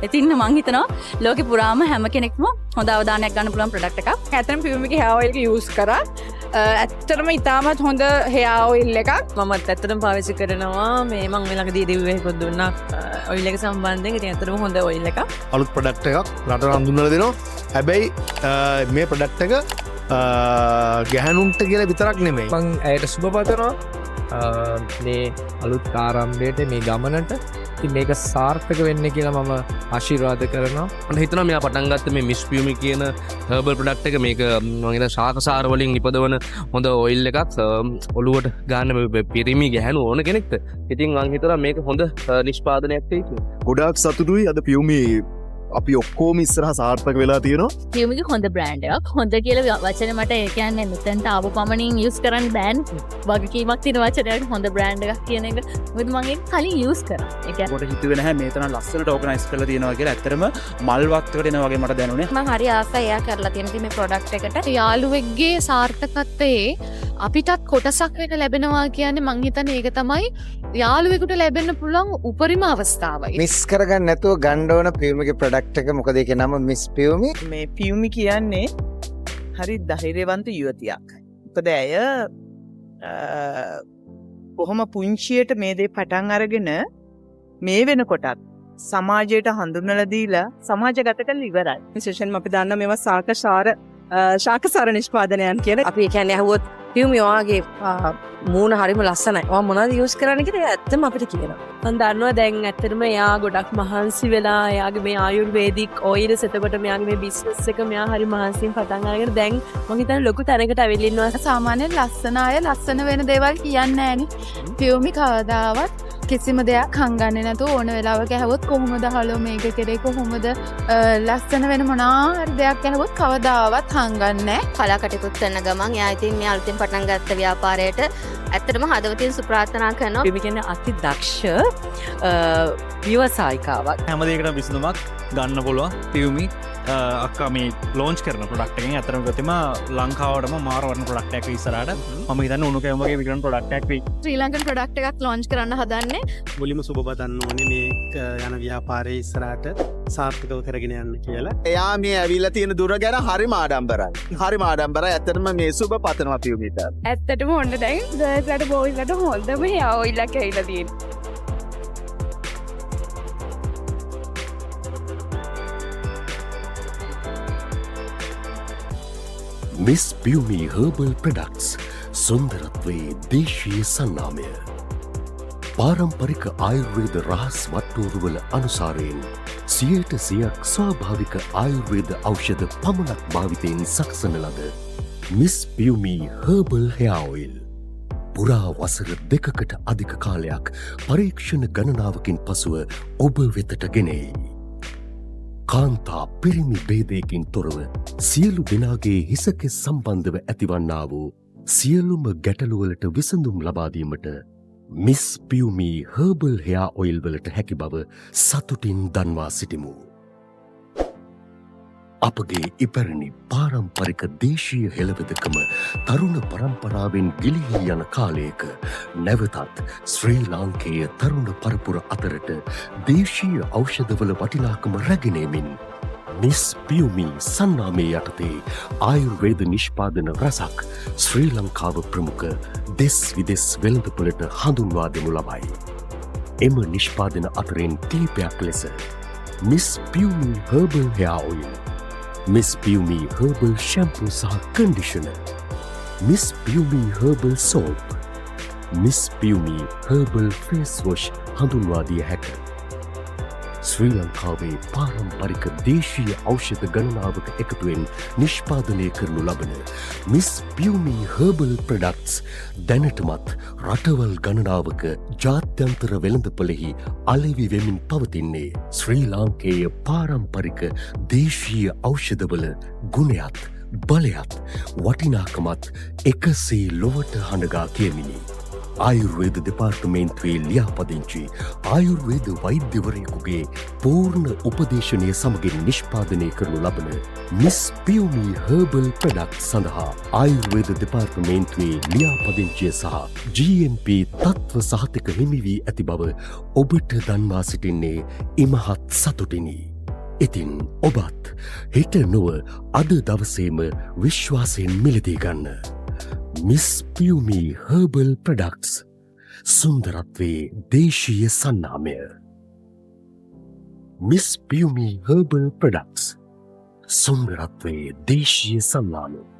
ඉතින් මං හිතනවා ලෝකෙ පුරාම හැම කෙනෙක්ම හොඳ අවධානයක් ගන්න පුළුවන් ප්‍රොඩක්ට් එකක්. ඇත්තටම පියුමිගේ hair oil එක use කරා. ඇත්තටම ඉතාමත් හොඳ hair oil එකක්. මමත් ඇත්තටම පාවිච්චි කරනවා. මේ මම ළඟදී රිවිව් දුන්නා oil එක සම්බන්ධයෙන්. ඉතින් ඇත්තටම හොඳ oil එකක්. අලුත් ප්‍රොඩක්ට් එකක් රටට හඳුන්වලා දෙනවා. හැබැයි මේ ප්‍රොඩක්ට් එක ගැහණුන්ට කියලා විතරක් නෙමෙයි. මං ඇයට සුබ පතනවා මේ අලුත් ආරම්භයට මේ ගමනට. ඉතින් මේක සාර්ථක වෙන්න කියලා මම ආශිර්වාද කරනවා. මම හිතනවා මෙයා පටන් ගත්ත මේ මිස් පියුමි කියන හර්බල් ප්‍රොඩක්ට් එක මේක මම හිතන ශාකසාර වලින් නිපදවන හොඳ ඔයිල් එකක් ඔලුවට ගන්න පිරිමි ගැහණු ඕන කෙනෙක්ට. ඉතින් මම හිතනවා මේක හොඳ නිෂ්පාදනයක් වෙයි කියලා. ගොඩාක් සතුටුයි අද පියුමි අපි ඔක්කොම ඉස්සරහ සාර්ථක වෙලා තියෙනවා. පියුමිගේ හොඳ බ්‍රෑන්ඩ් එකක්. හොඳ කියලා වචන මට ඒ කියන්නේ මෙතනට ආව පමණින් යූස් කරන්න බෑනේ. වගකීමක් තියෙන වචනයකට හොඳ බ්‍රෑන්ඩ් එකක් කියන එක. මොකද මම ඒක කලින් යූස් කරා. ඒ කියන්නේ කොට හිතුවේ නැහැ මේ තරම් ලස්සනට ඕගනයිස් කරලා තියෙනවා කියලා. ඇත්තටම මල් වත්තකට එනවා වගේ මට දැනුනේ. මම හරි ආසයි එයා කරලා තියෙන මේ ප්‍රොඩක්ට් එකට. යාළුවෙක්ගේ සාර්ථකත්වයේ අපිටත් කොටසක් වෙන ලැබෙනවා කියන්නේ මං හිතන්නේ ඒක තමයි යාළුවෙකුට ලැබෙන්න පුළුවන් උපරිම අවස්ථාවයි. මිස් කරගන්න නැතුව ගන්න ඕන පියුමිගේ ප්‍රොඩක්ට් එක මොකද ඒකේ නම මිස් පියුමි. මේ පියුමි කියන්නේ හරි ධෛර්යවන්ත යුවතියක්. මොකද ඇය කොහොම පුංචියට මේ දේ පටන් අරගෙන මේ වෙනකොටත් සමාජයට හඳුන්වලා දීලා සමාජගත කරලා ඉවරයි. විශේෂයෙන්ම අපි දන්න මේවා ශාකසාර නිෂ්පාදනයන් කියන. අපි කියන්නේ අහුවොත් පියුමි ඔයාගේ මූණ හරිම ලස්සනයි. ඔයා මොනවද යූස් කරන්නේ කියලා ඇත්තම අපිට කියනවා. මම දන්නවා දැන් ඇත්තටම එයා ගොඩක් මහන්සි වෙලා එයාගේ මේ ආයුර්වේදික් ඔයිල්ස් එතකොට මෙයාගේ මේ බිස්නස් එක මෙයා හරි මහන්සියෙන් පටන් අරගෙන දැන් මම හිතන්නේ ලොකු තැනකට ඇවිල්ලා ඉන්නවා. සාමාන්‍යයෙන් ලස්සන අය ලස්සන වෙන දේවල් කියන්නේ නෑනේ. පියුමි කවදාවත් කිසිම දෙයක් හංගන්නේ නැතුව ඕන වෙලාවක ඇහුවොත් කොහොමද හලෝ මේක කරේ කොහොමද ලස්සන වෙන මොනවා හරි දෙයක් ඇහුවොත් කවදාවත් හංගන්නේ නැහැ. කලා කටයුතු කරන ගමන් එයා ඉතින් මේ අලුතෙන් පටන් ගත්ත ව්‍යාපාරයට ඇත්තටම හදවතින් සුප්‍රාර්ථනා කරනවා. පියුමි කියන්නේ අති දක්ෂ ව්‍යවසායිකාවක්. හැම දෙයකටම විසඳුමක් ගන්න පුළුවන්. පියුමි අක්කා මේ ලෝන්ච් කරන ප්‍රොඩක්ට් එකෙන් ඇත්තටම ගත්තම ලංකාවටම මාර වටින ප්‍රොඩක්ට් එකක් ඉස්සරහට මම හිතන්නේ උණු කැම වගේ විකරන ප්‍රොඩක්ට් එකක් වෙයි. ශ්‍රී ලංකන් ප්‍රොඩක්ට් එකක් ලොන්ච් කරන්න හදන්නේ. මුලින්ම සුබ පතන්න ඕනේ මේ යන ව්‍යාපාරයේ ඉස්සරහට සාර්ථකව කරගෙන යන්න කියලා. එයා මේ ඇවිල්ලා තියෙන දුර ගැන හරිම ආඩම්බරයි. හරිම ආඩම්බරයි. ඇත්තටම මේ සුබ පතනවා පියුමිට. ඇත්තටම ඔන්න දැන් ගර්ල්ස්ලට බෝයිස්ලට හොඳම hair oil එකක් ඇවිල්ලා තියෙනවා. මිස් පියුමි හර්බල් ප්‍රොඩක්ට්ස් සුන්දරත්වයේ දේශීය සන්නාමය පාරම්පරික ආයුර්වේද රහස් වට්ටෝරුවල අනුසාරයෙන් 100% ස්වාභාවික ආයුර්වේද ඖෂධ පමණක් භාවිතයෙන් සකසන ලද miss Piumi herbal hair oil පුරා වසර 2කට අධික කාලයක් පරීක්ෂණ ගණනාවකින් පසුව ඔබ වෙතට ගෙනෙයි. කාන්තා පිරිමි භේදයකින් තොරව සියලු දෙනාගේ හිසකෙස් සම්බන්ධව ඇතිවන්නා වූ සියලුම ගැටලුවලට විසඳුම් ලබාදීමට miss Piumi herbal hair oil වලට හැකි බව සතුටින් දන්වා සිටිමු. අපගේ ඉපැරණි පාරම්පරික දේශීය හෙළවෙදකම තරුණ පරම්පරාවෙන් ගිලිහී යන කාලයක නැවතත් ශ්‍රී ලාංකේය තරුණ පරපුර අතරට දේශීය ඖෂධවල වටිනාකම රැගෙනමින් මිස් පියුමි සන්නාමය යටතේ ආයුර්වේද නිෂ්පාදන රසක් ශ්‍රී ලංකාව ප්‍රමුඛ දෙස් විදෙස් වෙළඳපොළට හඳුන්වා දෙනු ලබයි. එම නිෂ්පාදන අතරින් කිහිපයක් ලෙස miss Piumi herbal hair oil, miss Piumi herbal shampoo සහ conditioner, miss Piumi herbal soap, miss Piumi herbal face wash හඳුන්වා දිය හැක. ශ්‍රී ලංකාවේ පාරම්පරික දේශීය ඖෂධ ගණනාවක එකතුවෙන් නිෂ්පාදනය කරනු ලබන මිස් පියුමි හර්බල් ප්‍රොඩක්ට්ස් දැනටමත් රටවල් ගණනාවක ජාත්‍යන්තර වෙළඳපොළෙහි අලෙවි වෙමින් පවතින්නේ ශ්‍රී ලාංකේය පාරම්පරික දේශීය ඖෂධවල ගුණයත් බලයත් වටිනාකමත් එකසේ ලොවට හඬගා කියමිනි. ආයුර්වේද දෙපාර්තමේන්තුවේ ලියාපදිංචි ආයුර්වේද වෛද්‍යවරයෙකුගේ පූර්ණ උපදේශනය සමගින් නිෂ්පාදනය කරනු ලබන මිස් පියුමි හර්බල් ප්‍රොඩක්ට් සඳහා ආයුර්වේද දෙපාර්තමේන්තුවේ ලියාපදිංචිය සහ GMP තත්ත්ව සහතික හිමි වී ඇති බව ඔබට දන්වා සිටින්නේ ඉමහත් සතුටිනි. ඉතින් ඔබත් හෙට නොව අද දවසේම විශ්වාසයෙන් මිලදී ගන්න. මිස් පියුමි හර්බල් ප්‍රඩක්ට්ස් සුන්දරත්වයේ දේශීය සන්නාමය. මිස් පියුමි හර්බල් ප්‍රඩක්ට්ස් සුන්දරත්වයේ දේශීය සන්නාමය.